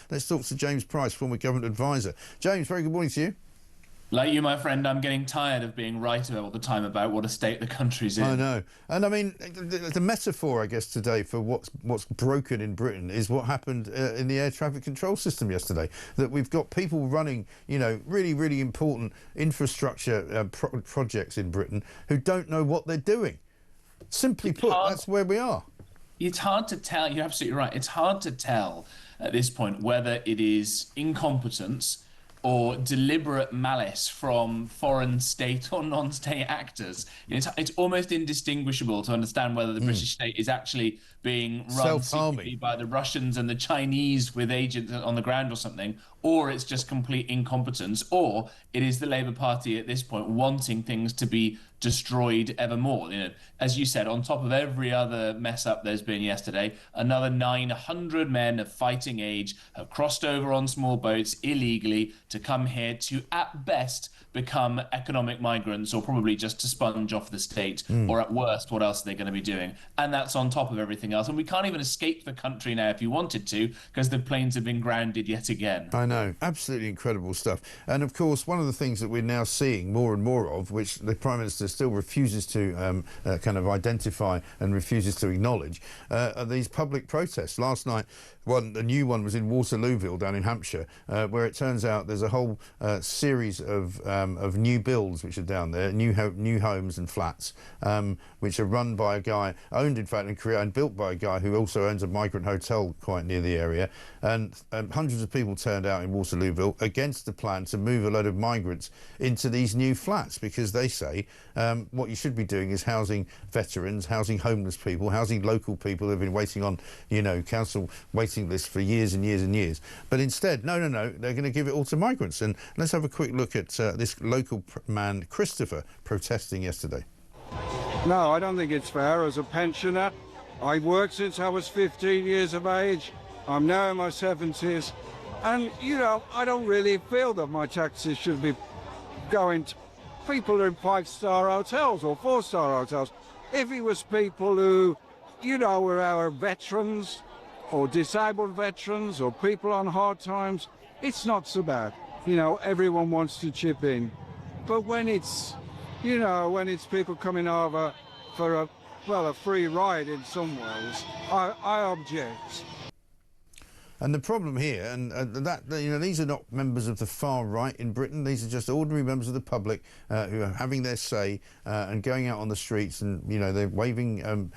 Let's talk to James Price, former government advisor. James, very good morning to you. Like you, my friend, I'm getting tired of being right all the time about what a state the country's in. I know. And I mean, the metaphor, I guess, today for what's broken in Britain is what happened in the air traffic control system yesterday. That we've got people running, you know, really, really important infrastructure projects in Britain who don't know what they're doing. Simply put, that's where we are. It's hard to tell. You're absolutely right. It's hard to tell at this point whether it is incompetence or deliberate malice from foreign state or non-state actors. It's almost indistinguishable to understand whether the British state is actually being run secretly by the Russians and the Chinese with agents on the ground or something, or it's just complete incompetence, or it is the Labour Party at this point wanting things to be destroyed ever more. You know, as you said, on top of every other mess up there's been yesterday, another 900 men of fighting age have crossed over on small boats illegally to come here to, at best, become economic migrants, or probably just to sponge off the state, or at worst, what else are they going to be doing? And that's on top of everything else. And we can't even escape the country now if you wanted to, because the planes have been grounded yet again. I know, absolutely incredible stuff. And of course, one of the things that we're now seeing more and more of, which the Prime Minister still refuses to kind of identify and refuses to acknowledge, are these public protests. Last night, a new one was in Waterlooville down in Hampshire, where it turns out there's a whole series of new builds which are down there, new homes and flats, which are run by a guy, owned in fact and built by a guy who also owns a migrant hotel quite near the area. And hundreds of people turned out in Waterlooville against the plan to move a load of migrants into these new flats, because they say what you should be doing is housing veterans, housing homeless people, housing local people who've been waiting on, you know, council waiting lists for years and years and years. But instead, no, they're going to give it all to migrants. And let's have a quick look at this local man, Christopher, protesting yesterday. No, I don't think it's fair. As a pensioner, I worked since I was 15 years of age. I'm now in my 70s. And, you know, I don't really feel that my taxes should be going to people in 5-star hotels or 4-star hotels. If it was people who, you know, were our veterans or disabled veterans or people on hard times, it's not so bad. You know, everyone wants to chip in. But when it's, you know, when it's people coming over for a free ride in some ways, I object. And the problem here, and that, you know, these are not members of the far right in Britain. These are just ordinary members of the public who are having their say and going out on the streets, and, you know, they're waving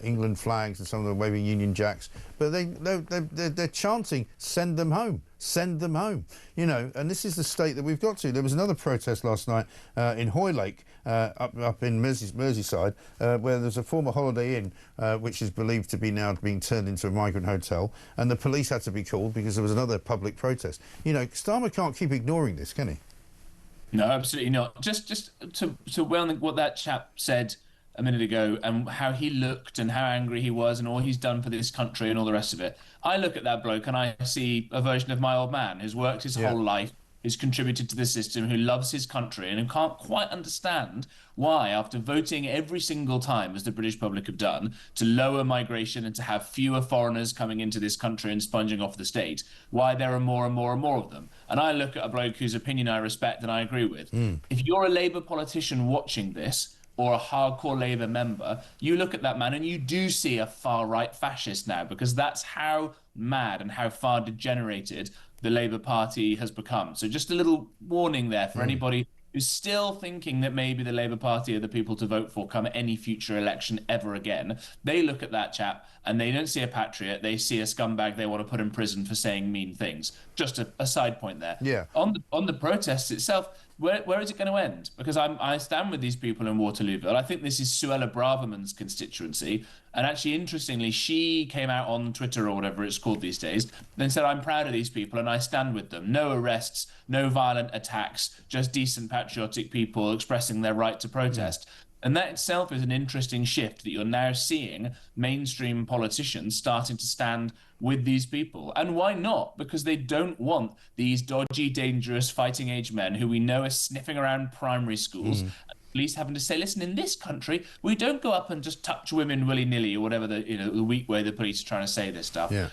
England flags, and some of them are waving Union Jacks. But they're chanting, "Send them home. Send them home," you know, and this is the state that we've got to. There was another protest last night in Hoylake, up in Merseyside, where there's a former Holiday Inn, which is believed to be now being turned into a migrant hotel, and the police had to be called because there was another public protest. You know, Starmer can't keep ignoring this, can he? No, absolutely not. Just to what that chap said a minute ago, and how he looked and how angry he was and all he's done for this country and all the rest of it. I look at that bloke and I see a version of my old man who's worked his whole life, who's contributed to the system, who loves his country, and who can't quite understand why, after voting every single time, as the British public have done, to lower migration and to have fewer foreigners coming into this country and sponging off the state, why there are more and more and more of them. And I look at a bloke whose opinion I respect and I agree with. If you're a Labour politician watching this, or a hardcore Labour member, you look at that man and you do see a far-right fascist now, because that's how mad and how far degenerated the Labour Party has become. So just a little warning there for anybody who's still thinking that maybe the Labour Party are the people to vote for come any future election ever again. They look at that chap and they don't see a patriot, they see a scumbag they want to put in prison for saying mean things. Just a side point there. Yeah. On the protests itself, where is it going to end? Because I stand with these people in Waterlooville. I think this is Suella Braverman's constituency. And actually, interestingly, she came out on Twitter or whatever it's called these days and said, "I'm proud of these people and I stand with them. No arrests, no violent attacks, just decent patriotic people expressing their right to protest." And that itself is an interesting shift, that you're now seeing mainstream politicians starting to stand with these people. And why not? Because they don't want these dodgy, dangerous fighting age men who we know are sniffing around primary schools. Police having to say, listen, in this country, we don't go up and just touch women willy-nilly, or whatever the weak way the police are trying to say this stuff. Yeah.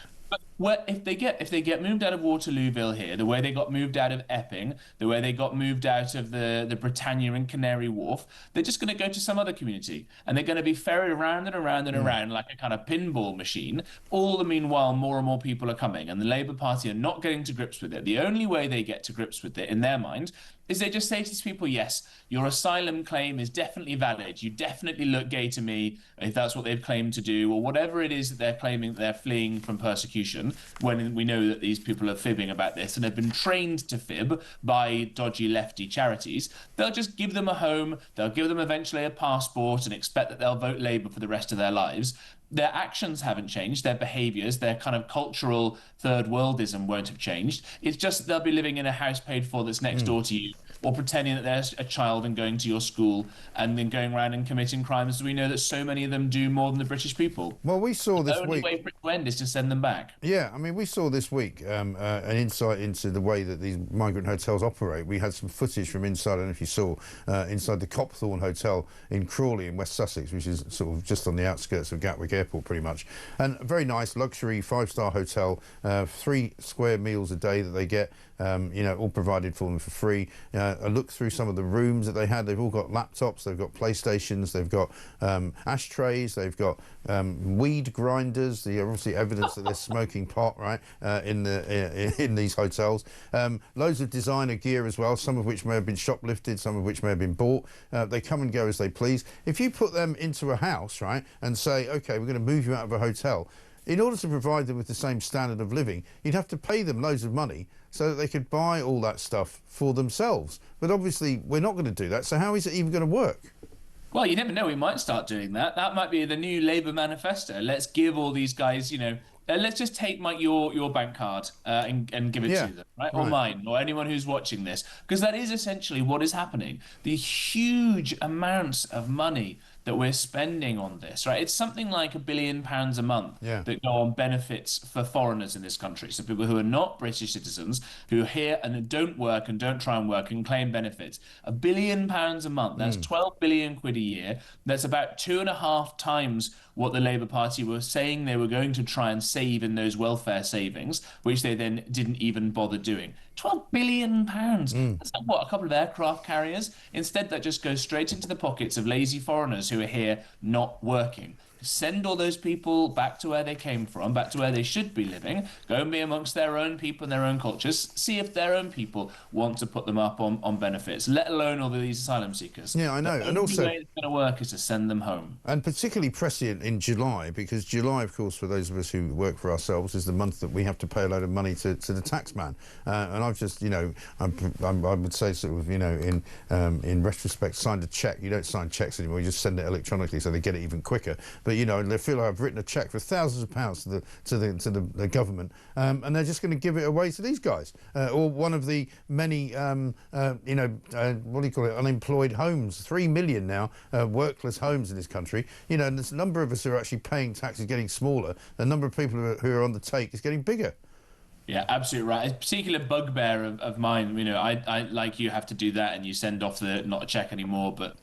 Well, if they get moved out of Waterlooville here, the way they got moved out of Epping, the way they got moved out of the Britannia and Canary Wharf, they're just going to go to some other community, and they're going to be ferried around and around and around like a kind of pinball machine. All the meanwhile, more and more people are coming, and the Labour Party are not getting to grips with it. The only way they get to grips with it, in their mind, is they just say to these people, yes, your asylum claim is definitely valid. You definitely look gay to me, if that's what they've claimed to do, or whatever it is that they're claiming that they're fleeing from persecution, when we know that these people are fibbing about this and have been trained to fib by dodgy lefty charities. They'll just give them a home, they'll give them eventually a passport and expect that they'll vote Labour for the rest of their lives. Their actions haven't changed, their behaviours, their kind of cultural third worldism won't have changed. It's just they'll be living in a house paid for that's next door to you, or pretending that there's a child and going to your school and then going around and committing crimes. We know that so many of them do more than the British people. Well, we saw this week... The only way for it to end is to send them back. Yeah, I mean, we saw this week an insight into the way that these migrant hotels operate. We had some footage from inside, I don't know if you saw, inside the Copthorne Hotel in Crawley in West Sussex, which is sort of just on the outskirts of Gatwick Airport, pretty much. And a very nice luxury 5-star hotel, 3 square meals a day that they get, all provided for them for free. A look through some of the rooms that they had. They've all got laptops, they've got PlayStations, they've got ashtrays, they've got weed grinders. The obviously evidence that they're smoking pot, right, in these hotels. Loads of designer gear as well, some of which may have been shoplifted, some of which may have been bought. They come and go as they please. If you put them into a house, right, and say, okay, we're going to move you out of a hotel, in order to provide them with the same standard of living, you'd have to pay them loads of money so that they could buy all that stuff for themselves. But obviously, we're not going to do that, so how is it even going to work? Well, you never know, we might start doing that. That might be the new Labour manifesto. Let's give all these guys, let's just take your bank card and give it to them, right? Or mine, or anyone who's watching this. Because that is essentially what is happening. The huge amounts of money that we're spending on this, right? It's something like £1 billion a month that go on benefits for foreigners in this country. So people who are not British citizens, who are here and don't work and don't try and work and claim benefits. £1 billion a month, that's 12 billion quid a year. That's about 2.5 times what the Labour Party were saying they were going to try and save in those welfare savings, which they then didn't even bother doing. £12 billion. That's like, what, a couple of aircraft carriers? Instead, that just goes straight into the pockets of lazy foreigners who are here not working. Send all those people back to where they came from, back to where they should be living, go and be amongst their own people and their own cultures, see if their own people want to put them up on benefits, let alone all of these asylum seekers. Yeah, I know. The and also, only way it's going to work is to send them home. And particularly prescient in July, because July, of course, for those of us who work for ourselves, is the month that we have to pay a load of money to the tax man. And I've just, I would say sort of, in retrospect, signed a cheque. You don't sign cheques anymore, you just send it electronically so they get it even quicker. But they feel like I've written a cheque for thousands of pounds to the government, and they're just going to give it away to these guys, or one of the many, what do you call it, unemployed homes. 3 million now workless homes in this country. And there's a number of us who are actually paying tax is getting smaller. The number of people who are on the take is getting bigger. Yeah, absolutely right. A particular bugbear of mine, I like you have to do that and you send off not a cheque anymore, but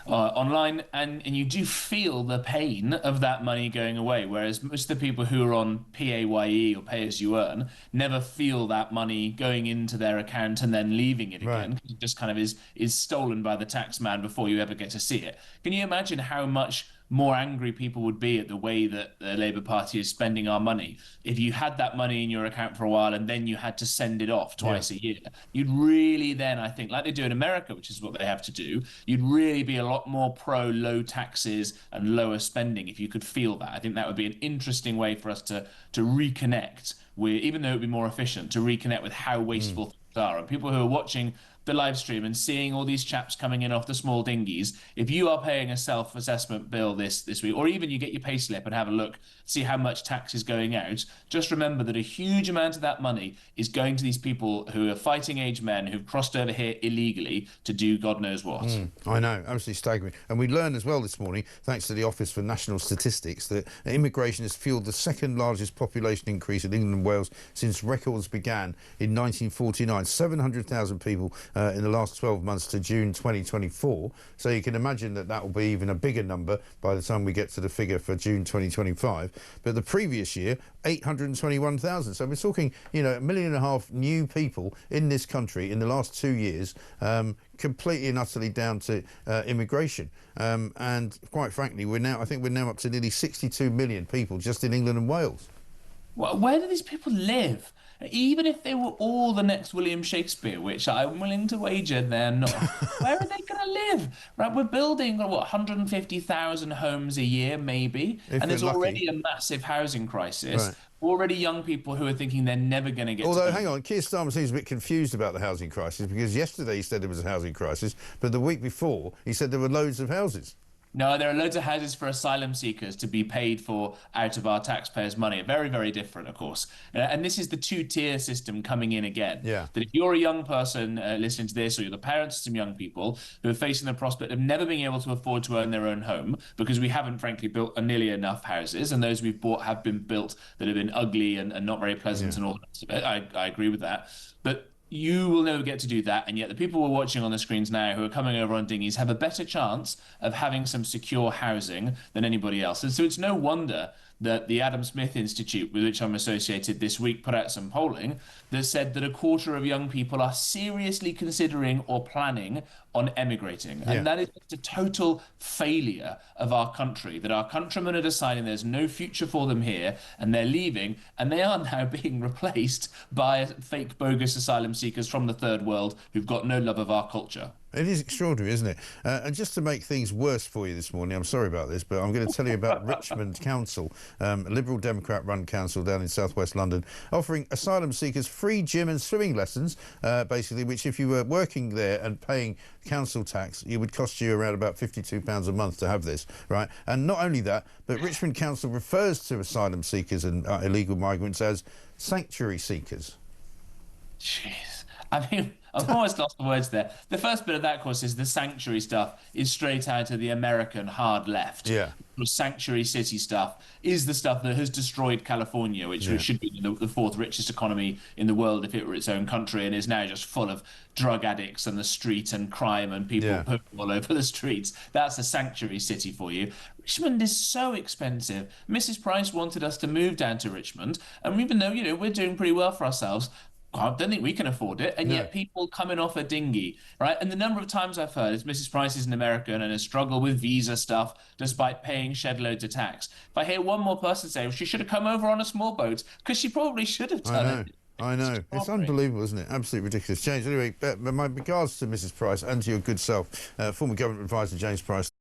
online, and you do feel the pain of that money going away, whereas most of the people who are on PAYE or pay as you earn never feel that money going into their account and then leaving it again. Right. It just kind of is stolen by the tax man before you ever get to see it. Can you imagine how much more angry people would be at the way that the Labour Party is spending our money if you had that money in your account for a while and then you had to send it off twice a year? You'd really then, I think, like they do in America, which is what they have to do, you'd really be a lot more pro low taxes and lower spending if you could feel that. I think that would be an interesting way for us to reconnect with, even though it would be more efficient, to reconnect with how wasteful things are. And people who are watching the live stream and seeing all these chaps coming in off the small dinghies, if you are paying a self-assessment bill this week, or even you get your pay slip and have a look, see how much tax is going out, just remember that a huge amount of that money is going to these people who are fighting age men who've crossed over here illegally to do God knows what. I know, absolutely staggering. And we learned as well this morning, thanks to the Office for National Statistics, that immigration has fueled the second largest population increase in England and Wales since records began in 1949. 700,000 people in the last 12 months to June 2024. So you can imagine that that will be even a bigger number by the time we get to the figure for June 2025. But the previous year, 821,000. So we're talking, you know, 1.5 million new people in this country in the last 2 years, completely and utterly down to immigration. And quite frankly, I think we're now up to nearly 62 million people just in England and Wales. Well, where do these people live? Even if they were all the next William Shakespeare, which I'm willing to wager they're not, where are they going to live? Right, we're building, what, 150,000 homes a year, maybe, and there's already a massive housing crisis. Right. Already young people who are thinking they're never going to get Although, hang on, Keir Starmer seems a bit confused about the housing crisis, because yesterday he said there was a housing crisis, but the week before he said there were loads of houses. No, there are loads of houses for asylum seekers to be paid for out of our taxpayers' money. Very, very different, of course. And this is the two-tier system coming in again. Yeah. That if you're a young person listening to this, or you're the parents of some young people who are facing the prospect of never being able to afford to own their own home, because we haven't, frankly, built nearly enough houses, and those we've bought have been built that have been ugly and not very pleasant and all the rest of it. I agree with that. But you will never get to do that, and yet the people we're watching on the screens now who are coming over on dinghies have a better chance of having some secure housing than anybody else. And so it's no wonder that the Adam Smith Institute, with which I'm associated this week, put out some polling that said that 1/4 of young people are seriously considering or planning on emigrating. And that is a total failure of our country, that our countrymen are deciding there's no future for them here, and they're leaving, and they are now being replaced by fake, bogus asylum seekers from the third world who've got no love of our culture. It is extraordinary, isn't it? And just to make things worse for you this morning, I'm sorry about this, but I'm going to tell you about Richmond Council, a Liberal Democrat-run council down in southwest London, offering asylum seekers free gym and swimming lessons, basically, which if you were working there and paying council tax, it would cost you around about £52 a month to have this, right? And not only that, but Richmond Council refers to asylum seekers and illegal migrants as sanctuary seekers. Jeez. I mean, I've almost lost the words there. The first bit of that, of course, is the sanctuary stuff is straight out of the American hard left. Yeah. The sanctuary city stuff is the stuff that has destroyed California, which should be the fourth richest economy in the world if it were its own country, and is now just full of drug addicts and the street and crime and people pooping all over the streets. That's a sanctuary city for you. Richmond is so expensive. Mrs. Price wanted us to move down to Richmond, and even though, you know, we're doing pretty well for ourselves, I don't think we can afford it, and yet people coming off a dinghy, right? And the number of times I've heard is Mrs. Price is an American and has struggled with visa stuff despite paying shed loads of tax. If I hear one more person say, well, she should have come over on a small boat, because she probably should have done it. I know. It's unbelievable, isn't it? Absolutely ridiculous. James, anyway, my regards to Mrs. Price and to your good self, former government advisor James Price.